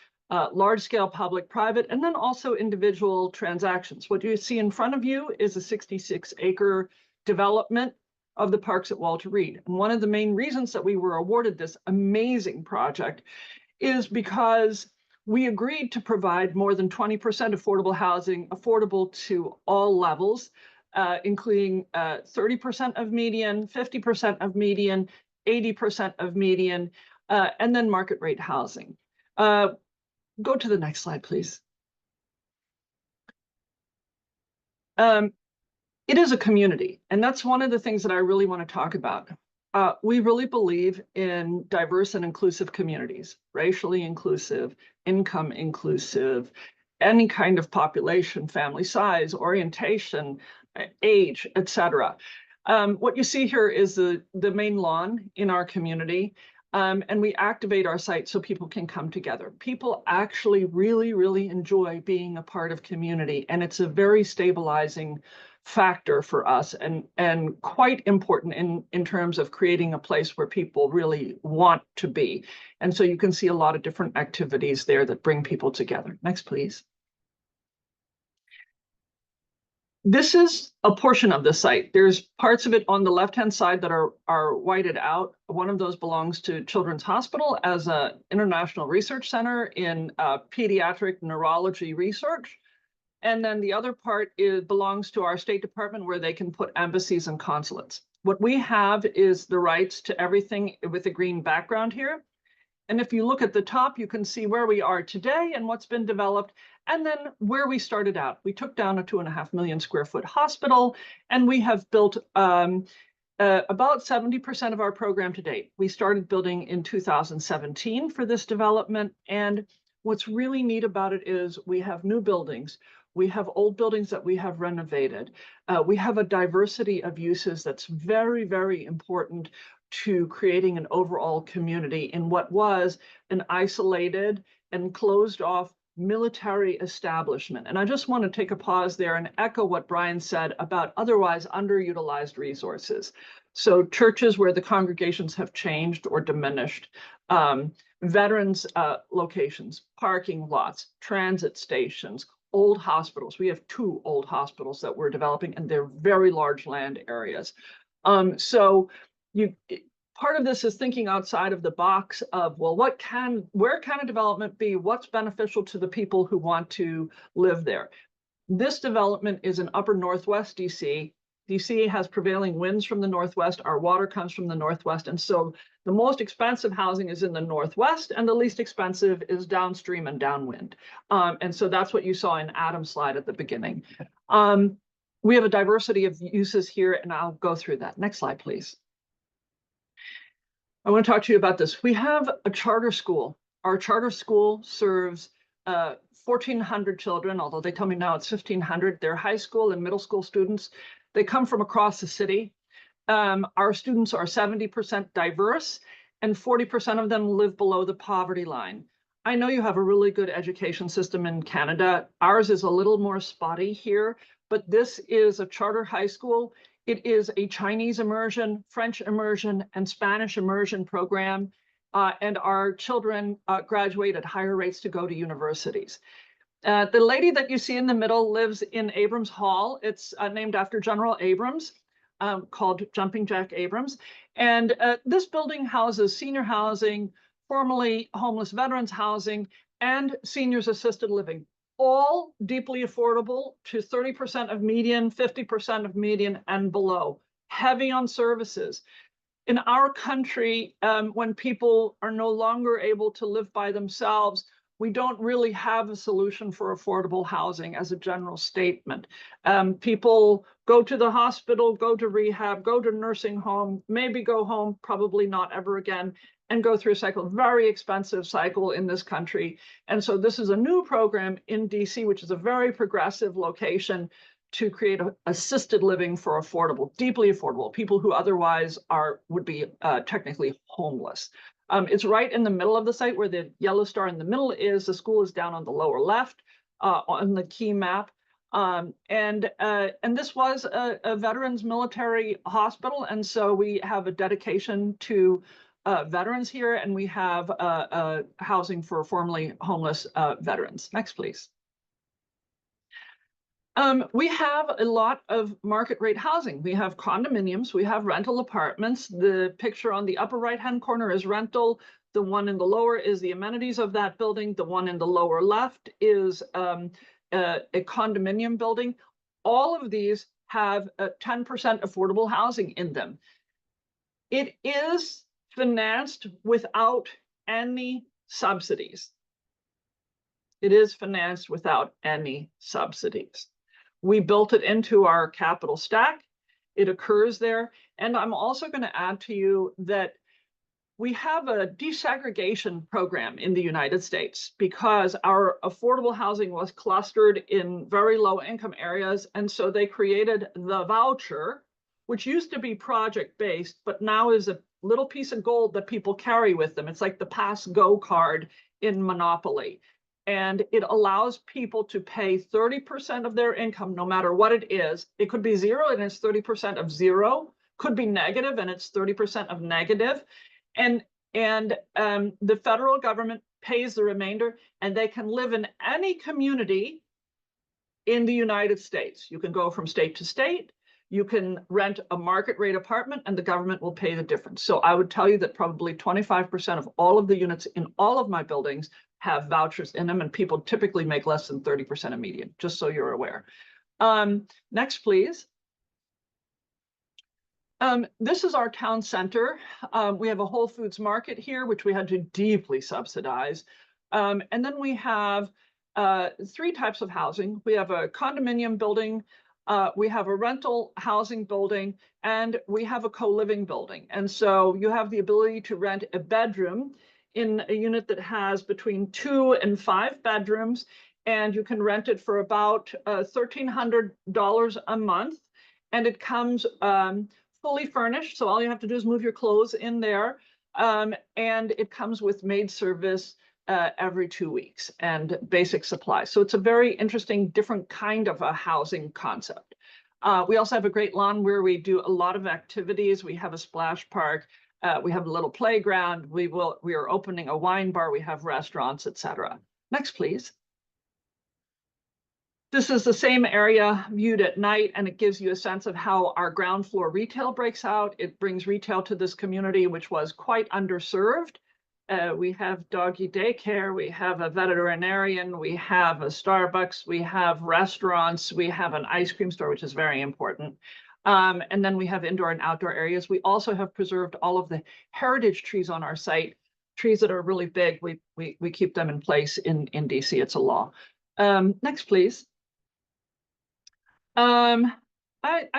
[SPEAKER 14] large-scale public-private, and then also individual transactions. What you see in front of you is a 66-acre development of the parks at Walter Reed. And one of the main reasons that we were awarded this amazing project is because we agreed to provide more than 20% affordable housing, affordable to all levels, including 30% of median, 50% of median, 80% of median, and then market rate housing. Go to the next slide, please. It is a community, and that's one of the things that I really want to talk about. We really believe in diverse and inclusive communities, racially inclusive, income inclusive, any kind of population, family size, orientation, age, etc. What you see here is the main lawn in our community. And we activate our site so people can come together. People actually really, really enjoy being a part of community, and it's a very stabilizing factor for us and quite important in terms of creating a place where people really want to be. And so you can see a lot of different activities there that bring people together. Next, please. This is a portion of the site. There's parts of it on the left-hand side that are whited out. One of those belongs to Children's Hospital as an international research center in pediatric neurology research. And then the other part belongs to our State Department, where they can put embassies and consulates. What we have is the rights to everything with a green background here. And if you look at the top, you can see where we are today and what's been developed, and then where we started out. We took down a 2.5 million square foot hospital, and we have built about 70% of our program to date. We started building in 2017 for this development. And what's really neat about it is we have new buildings. We have old buildings that we have renovated. We have a diversity of uses that's very, very important to creating an overall community in what was an isolated and closed off military establishment. And I just want to take a pause there and echo what Brian said about otherwise underutilized resources. So churches where the congregations have changed or diminished, veterans locations, parking lots, transit stations, old hospitals. We have 2 old hospitals that we're developing, and they're very large land areas. So part of this is thinking outside of the box of, well, where can a development be? What's beneficial to the people who want to live there? This development is in upper Northwest DC. DC has prevailing winds from the Northwest. Our water comes from the Northwest. And so the most expensive housing is in the Northwest, and the least expensive is downstream and downwind. And so that's what you saw in Adam's slide at the beginning. We have a diversity of uses here, and I'll go through that. Next slide, please. I want to talk to you about this. We have a charter school. Our charter school serves 1,400 children, although they tell me now it's 1,500. They're high school and middle school students. They come from across the city. Our students are 70% diverse, and 40% of them live below the poverty line. I know you have a really good education system in Canada. Ours is a little more spotty here, but this is a charter high school. It is a Chinese immersion, French immersion, and Spanish immersion program. And our children graduate at higher rates to go to universities. The lady that you see in the middle lives in Abrams Hall. It's named after General Abrams, called Jumping Jack Abrams. And this building houses senior housing, formerly homeless veterans housing, and seniors assisted living, all deeply affordable to 30% of median, 50% of median and below, heavy on services. In our country, when people are no longer able to live by themselves, we don't really have a solution for affordable housing as a general statement. People go to the hospital, go to rehab, go to nursing home, maybe go home, probably not ever again, and go through a cycle, very expensive cycle in this country. And so this is a new program in DC, which is a very progressive location to create assisted living for affordable, deeply affordable, people who otherwise would be technically homeless. It's right in the middle of the site where the yellow star in the middle is. The school is down on the lower left on the key map. And this was a veterans military hospital. And so we have a dedication to veterans here, and we have housing for formerly homeless veterans. Next, please. We have a lot of market rate housing. We have condominiums, we have rental apartments. The picture on the upper right-hand corner is rental. The one in the lower is the amenities of that building. The one in the lower left is a condominium building. All of these have 10% affordable housing in them. It is financed without any subsidies. It is financed without any subsidies. We built it into our capital stack. It occurs there. And I'm also going to add to you that we have a desegregation program in the United States because our affordable housing was clustered in very low income areas. And so they created the voucher, which used to be project-based, but now is a little piece of gold that people carry with them. It's like the Pass Go card in Monopoly. And it allows people to pay 30% of their income, no matter what it is. It could be zero and it's 30% of zero, could be negative and it's 30% of negative. And the federal government pays the remainder, and they can live in any community in the United States. You can go from state to state. You can rent a market rate apartment and the government will pay the difference. So I would tell you that probably 25% of all of the units in all of my buildings have vouchers in them, and people typically make less than 30% of median, just so you're aware. Next, please. This is our town center. We have a Whole Foods market here, which we had to deeply subsidize. And then we have 3 types of housing. We have a condominium building, we have a rental housing building, and we have a co-living building. And so you have the ability to rent a bedroom in a unit that has between 2 and 5 bedrooms, and you can rent it for about $1,300 a month. And it comes fully furnished, so all you have to do is move your clothes in there. And it comes with maid service every 2 weeks and basic supplies. So it's a very interesting, different kind of a housing concept. We also have a great lawn where we do a lot of activities. We have a splash park. We have a little playground. We are opening a wine bar. We have restaurants, etc. Next, please. This is the same area viewed at night, and it gives you a sense of how our ground floor retail breaks out. It brings retail to this community, which was quite underserved. We have doggy daycare, we have a veterinarian, we have a Starbucks, we have restaurants, we have an ice cream store, which is very important. And then we have indoor and outdoor areas. We also have preserved all of the heritage trees on our site, trees that are really big. We keep them in place in DC, it's a law. Next, please. I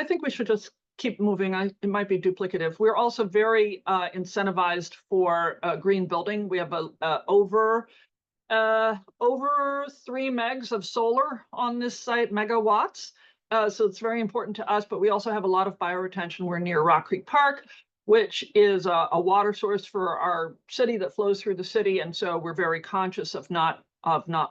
[SPEAKER 14] think we should just keep moving. It might be duplicative. We're also very incentivized for green building. We have over 3 megs of solar on this site, megawatts. So it's very important to us, but we also have a lot of bioretention. We're near Rock Creek Park, which is a water source for our city that flows through the city. And so we're very conscious of not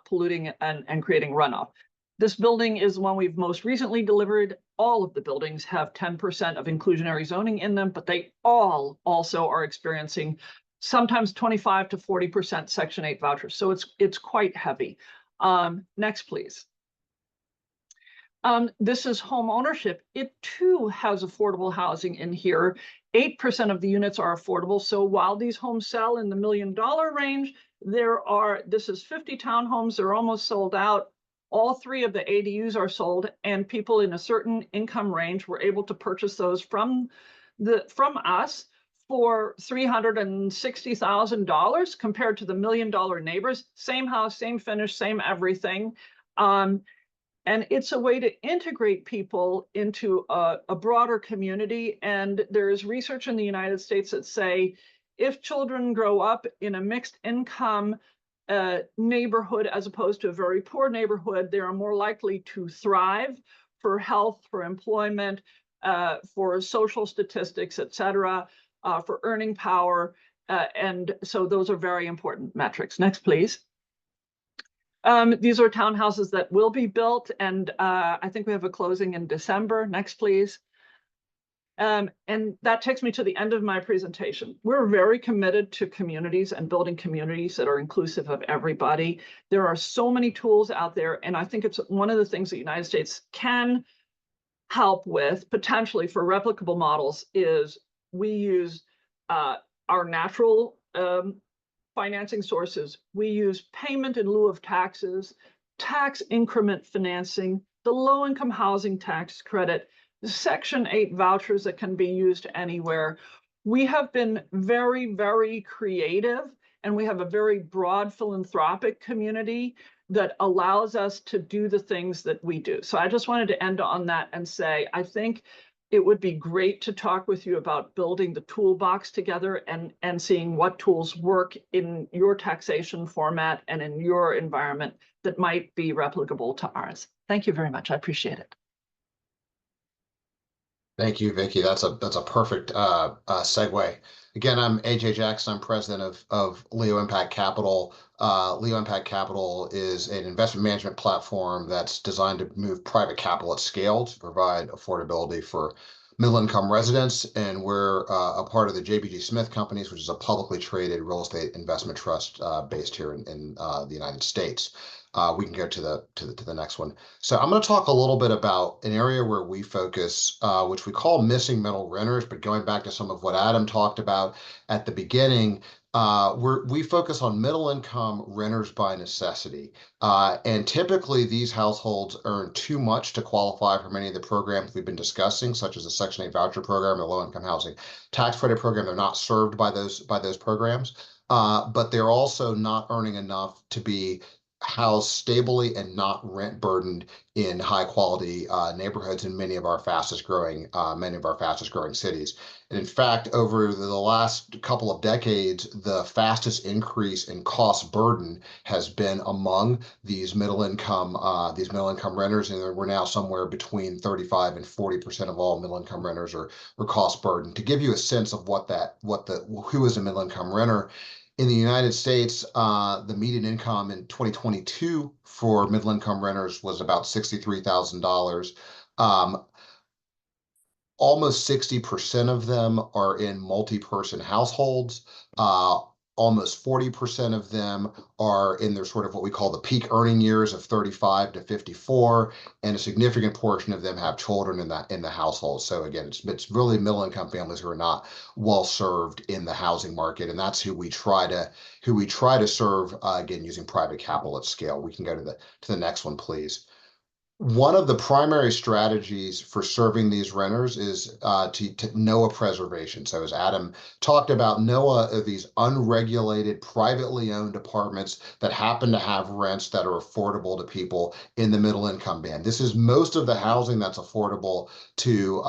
[SPEAKER 14] polluting and creating runoff. This building is one we've most recently delivered. All of the buildings have 10% of inclusionary zoning in them, but they all also are experiencing sometimes 25 to 40% Section 8 vouchers. So it's quite heavy. Next, please. This is home ownership. It too has affordable housing in here. 8% of the units are affordable. So while these homes sell in the $1 million range, this is 50 townhomes. They're almost sold out. All 3 of the ADUs are sold, and people in a certain income range were able to purchase those from us for $360,000 compared to the $1 million neighbors. Same house, same finish, same everything. And it's a way to integrate people into a broader community. And there is research in the United States that say if children grow up in a mixed income neighborhood as opposed to a very poor neighborhood, they are more likely to thrive for health, for employment, for social statistics, et cetera, for earning power. And so those are very important metrics. Next, please. These are townhouses that will be built, and I think we have a closing in December. Next, please. And that takes me to the end of my presentation. We're very committed to communities and building communities that are inclusive of everybody. There are so many tools out there, and I think it's one of the things the United States can help with potentially for replicable models is we use our natural financing sources. We use payment in lieu of taxes, tax increment financing, the low-income housing tax credit, Section 8 vouchers that can be used anywhere. We have been very, very creative, and we have a very broad philanthropic community that allows us to do the things that we do. So I just wanted to end on that and say, I think it would be great to talk with you about building the toolbox together and seeing what tools work in your taxation format and in your environment that might be replicable to ours. Thank you very much. I appreciate it.
[SPEAKER 15] Thank you, Vicki. That's a perfect segue. Again, I'm AJ Jackson. I'm president of Leo Impact Capital. Leo Impact Capital is an investment management platform that's designed to move private capital at scale to provide affordability for middle-income residents. And we're a part of the JBG Smith Companies, which is a publicly traded real estate investment trust based here in the United States. We can go to the next one. So I'm going to talk a little bit about an area where we focus, which we call missing middle renters. But going back to some of what Adam talked about at the beginning, we focus on middle income renters by necessity. And typically these households earn too much to qualify for many of the programs we've been discussing, such as the Section 8 voucher program, the low income housing tax credit program. They're not served by those programs, but they're also not earning enough to be housed stably and not rent burdened in high quality neighborhoods in many of our fastest growing cities. And in fact, over the last couple of decades, the fastest increase in cost burden has been among these middle income renters, and we're now somewhere between 35 and 40% of all middle income renters are cost burden. To give you a sense of who is a middle income renter. In the United States, the median income in 2022 for middle-income renters was about $63,000. Almost 60% of them are in multi-person households. Almost 40% of them are in their sort of what we call the peak earning years of 35 to 54, and a significant portion of them have children in the household. So again, it's really middle income families who are not well served in the housing market, and that's who we try to serve again using private capital at scale. We can go to the next one, please. One of the primary strategies for serving these renters is to NOAA preservation. So as Adam talked about, NOAA are these unregulated, privately owned apartments that happen to have rents that are affordable to people in the middle income band. This is most of the housing that's affordable to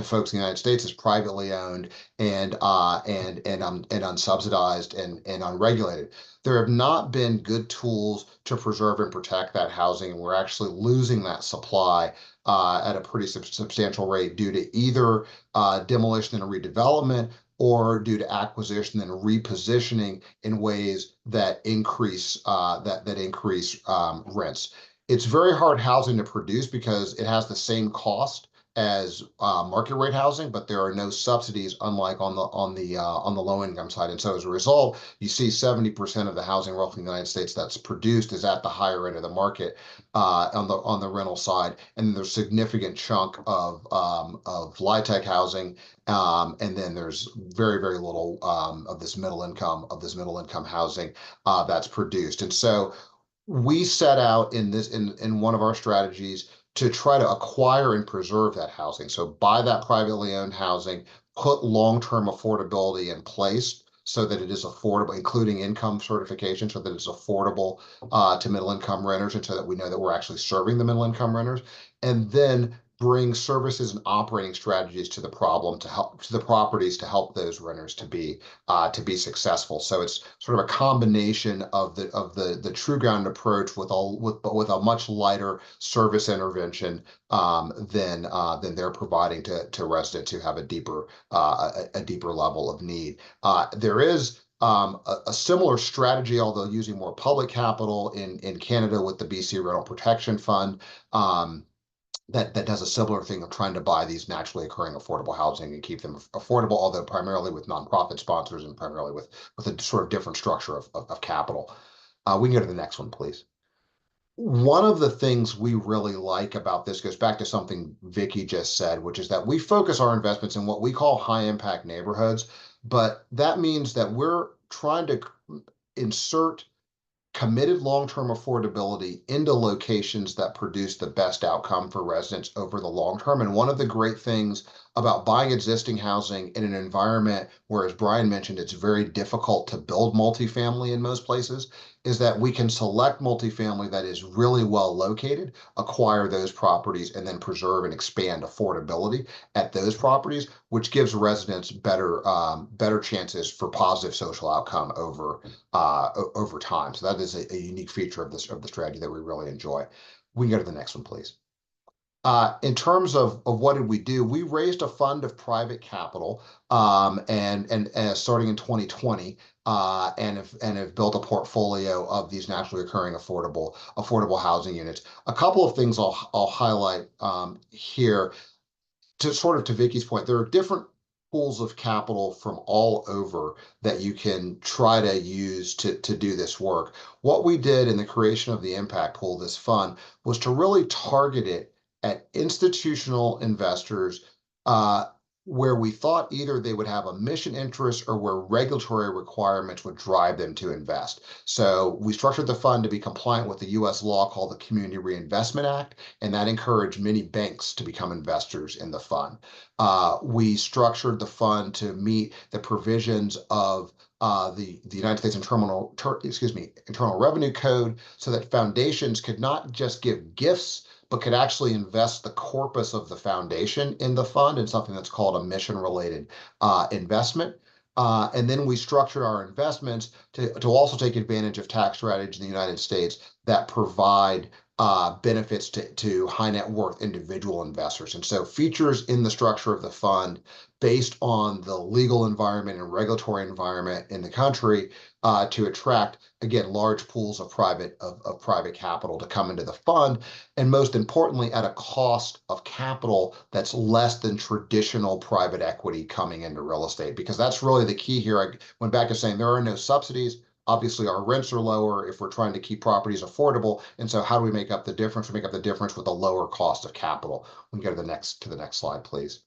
[SPEAKER 15] folks in the United States is privately owned and unsubsidized and unregulated. There have not been good tools to preserve and protect that housing, and we're actually losing that supply at a pretty substantial rate due to either demolition and redevelopment or due to acquisition and repositioning in ways that increase rents. It's very hard housing to produce because it has the same cost as market rate housing, but there are no subsidies, unlike on the low income side. And so as a result, you see 70% of the housing roughly in the United States that's produced is at the higher end of the market on the rental side, and there's a significant chunk of LIHTC housing, and then there's very little of this middle income housing that's produced. And so we set out in one of our strategies to try to acquire and preserve that housing. So buy that privately owned housing, put long-term affordability in place so that it is affordable, including income certification, so that it's affordable to middle income renters, and so that we know that we're actually serving the middle income renters, and then bring services and operating strategies to the properties to help those renters to be successful. So it's sort of a combination of the True Ground approach with a much lighter service intervention than they're providing to residents who have a deeper level of need. There is a similar strategy, although using more public capital in Canada with the BC Rental Protection Fund. That does a similar thing of trying to buy these naturally occurring affordable housing and keep them affordable, although primarily with nonprofit sponsors and primarily with a sort of different structure of capital. We can go to the next one, please. One of the things we really like about this goes back to something Vicky just said, which is that we focus our investments in what we call high impact neighborhoods, but that means that we're trying to insert committed long-term affordability into locations that produce the best outcome for residents over the long term. And one of the great things about buying existing housing in an environment where, as Brian mentioned, it's very difficult to build multifamily in most places, is that we can select multifamily that is really well located, acquire those properties, and then preserve and expand affordability at those properties, which gives residents better chances for positive social outcome over time. So that is a unique feature of the strategy that we really enjoy. We can go to the next one, please. In terms of what did we do, we raised a fund of private capital and starting in 2020 and have built a portfolio of these naturally occurring affordable housing units. A couple of things I'll highlight here to Vicky's point. There are different pools of capital from all over that you can try to use to do this work. What we did in the creation of the impact pool, this fund, was to really target it at institutional investors where we thought either they would have a mission interest or where regulatory requirements would drive them to invest. So we structured the fund to be compliant with the US law called the Community Reinvestment Act, and that encouraged many banks to become investors in the fund. We structured the fund to meet the provisions of the United States Internal Revenue Code, so that foundations could not just give gifts, but could actually invest the corpus of the foundation in the fund in something that's called a mission-related investment. And then we structured our investments to also take advantage of tax strategies in the United States that provide benefits to high net worth individual investors. And so features in the structure of the fund based on the legal environment and regulatory environment in the country to attract, again, large pools of private capital to come into the fund, and most importantly, at a cost of capital that's less than traditional private equity coming into real estate, because that's really the key here. I went back to saying there are no subsidies. Obviously, our rents are lower if we're trying to keep properties affordable. And so how do we make up the difference? We make up the difference with a lower cost of capital. We can go to the next slide, please.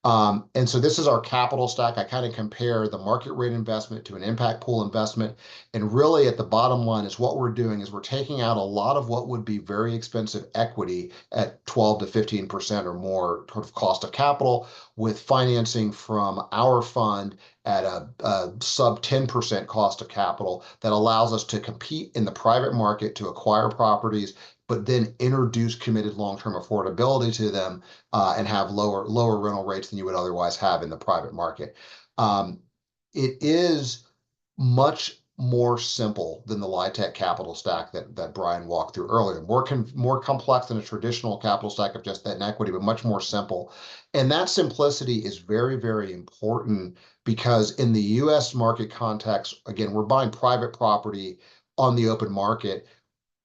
[SPEAKER 15] And so this is our capital stack. I kind of compare the market rate investment to an impact pool investment. And really at the bottom line is what we're doing is we're taking out a lot of what would be very expensive equity at 12 to 15% or more sort of cost of capital with financing from our fund at a sub 10% cost of capital that allows us to compete in the private market to acquire properties, but then introduce committed long-term affordability to them and have lower rental rates than you would otherwise have in the private market. It is much more simple than the LIHTC capital stack that Brian walked through earlier. More complex than a traditional capital stack of just debt and equity, but much more simple. And that simplicity is very, very important because in the US market context, again, we're buying private property on the open market,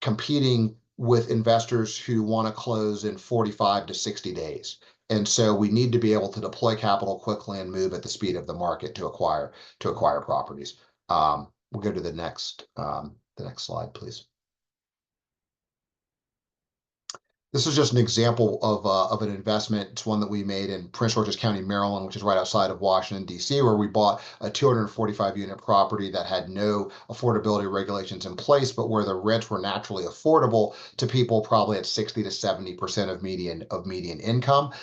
[SPEAKER 15] competing with investors who want to close in 45 to 60 days. And so we need to be able to deploy capital quickly and move at the speed of the market to acquire properties. We'll go to the next slide, please. This is just an example of an investment. It's one that we made in Prince George's County, Maryland, which is right outside of Washington, D.C., where we bought a 245-unit property that had no affordability regulations in place, but where the rents were naturally affordable to people probably at 60 to 70% of median income.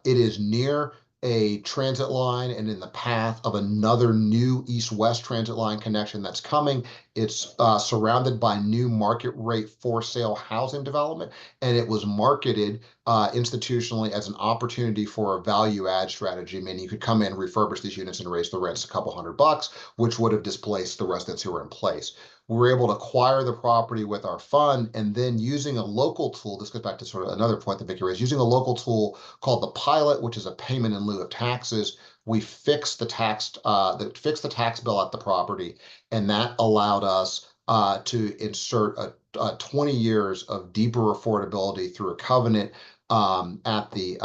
[SPEAKER 15] It is near a transit line and in the path of another new east-west transit line connection that's coming. It's surrounded by new market rate for sale housing development, and it was marketed institutionally as an opportunity for a value add strategy, meaning you could come in, refurbish these units and raise the rents a couple $100, which would have displaced the residents who were in place. We were able to acquire the property with our fund, and then using a local tool, this goes back to sort of another point that Vicki raised, using a local tool called the Pilot, which is a payment in lieu of taxes. We fixed the tax bill at the property, and that allowed us to insert a 20 years of deeper affordability through a covenant at the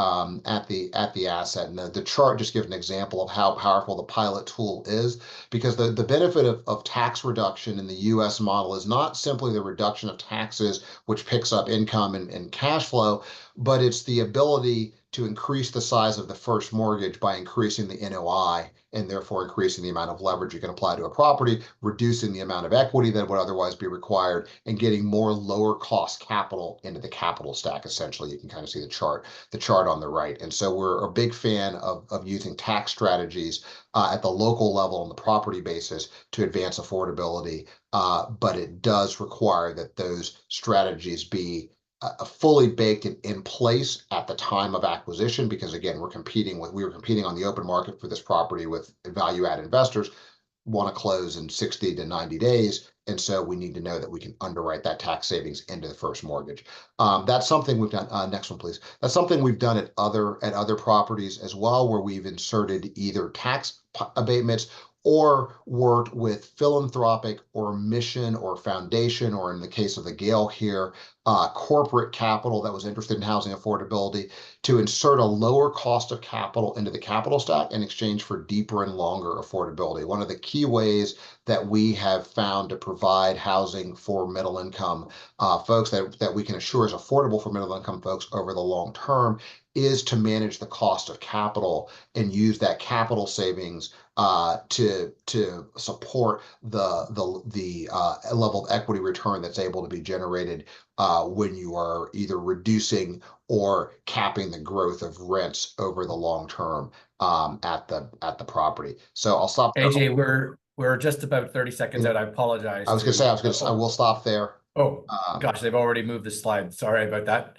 [SPEAKER 15] asset. And the chart just gives an example of how powerful the Pilot tool is, because the benefit of tax reduction in the US model is not simply the reduction of taxes, which picks up income and cash flow, but it's the ability to increase the size of the first mortgage by increasing the NOI and therefore increasing the amount of leverage you can apply to a property, reducing the amount of equity that would otherwise be required, and getting more lower cost capital into the capital stack. Essentially, you can kind of see the chart on the right. And so we're a big fan of using tax strategies at the local level on the property basis to advance affordability. But it does require that those strategies be fully baked and in place at the time of acquisition, because again, we were competing on the open market for this property with value add investors, want to close in 60 to 90 days. And so we need to know that we can underwrite that tax savings into the first mortgage. That's something we've done. Next one, please. That's something we've done at other properties as well, where we've inserted either tax abatements or worked with philanthropic or mission or foundation, or in the case of the Gale here, corporate capital that was interested in housing affordability, to insert a lower cost of capital into the capital stack in exchange for deeper and longer affordability. One of the key ways that we have found to provide housing for middle income folks that we can assure is affordable for middle income folks over the long term is to manage the cost of capital and use that capital savings to support the level of equity return that's able to be generated when you are either reducing or capping the growth of rents over the long term at the property. So I'll stop there.
[SPEAKER 1] AJ, we're just about 30 seconds out. I apologize.
[SPEAKER 15] I will stop there.
[SPEAKER 1] Oh, gosh, they've already moved the slide. Sorry about that.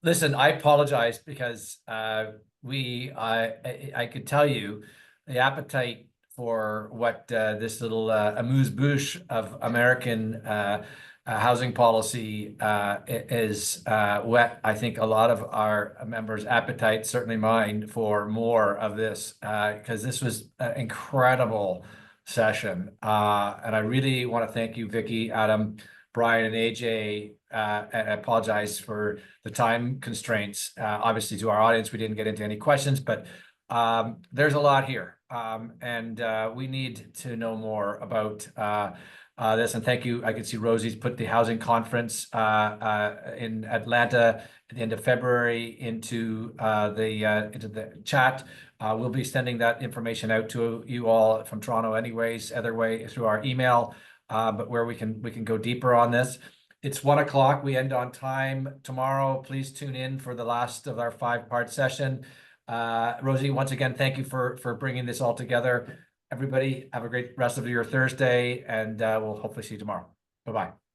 [SPEAKER 1] Listen, I apologize because I could tell you the appetite for what this little amuse-bouche of American housing policy is whet, I think, a lot of our members' appetite, certainly mine, for more of this, because this was an incredible session. And I really want to thank you, Vicky, Adam, Brian, and AJ. And I apologize for the time constraints. Obviously, to our audience, we didn't get into any questions, but there's a lot here. And we need to know more about this. And thank you. I can see Rosie's put the housing conference in Atlanta at the end of February into the chat. We'll be sending that information out to you all from Toronto anyways, either way through our email, but where we can go deeper on this. It's 1 o'clock. We end on time tomorrow. Please tune in for the last of our 5-part session. Rosie, once again, thank you for bringing this all together. Everybody, have a great rest of your Thursday, and we'll hopefully see you tomorrow. Bye-bye.